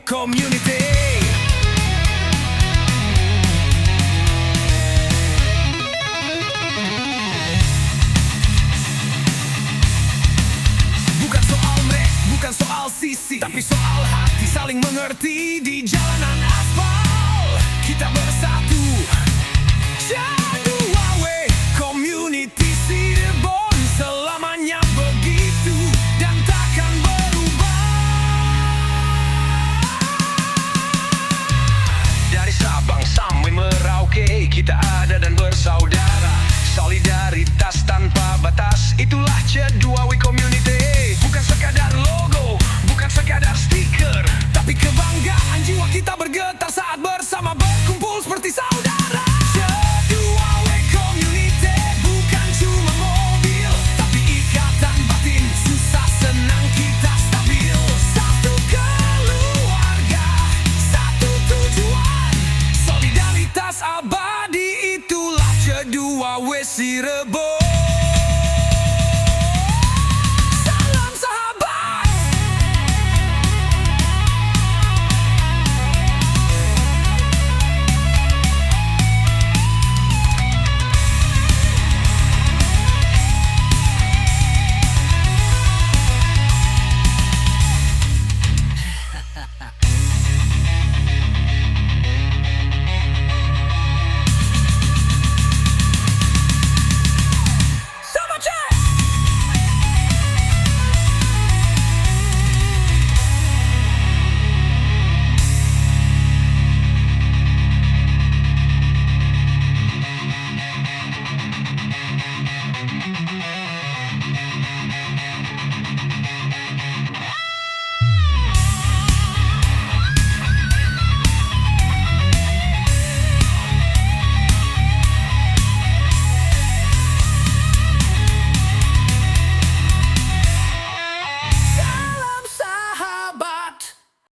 Community. Bukan soal merek, bukan soal sisi, tapi soal hati saling mengerti di jalanan aspal. Kita bersatu, C2W Community Cirebon selamanya begitu dan takkan berubah. Dari Sabang sampai Merauke kita ada dan bersaudara. Solidaritas tanpa batas, itulah C2W Community. Bukan sekadar logo, bukan sekadar stiker, tapi kebanggaan jiwa kita bergetar saat bersama berkumpul seperti saudara. C2W Community bukan cuma mobil, tapi ikatan batin, susah senang kita stabil. Satu keluarga, satu tujuan, solidaritas abadi, itulah C2W Cirebon. Salam sahabat. Sama cek.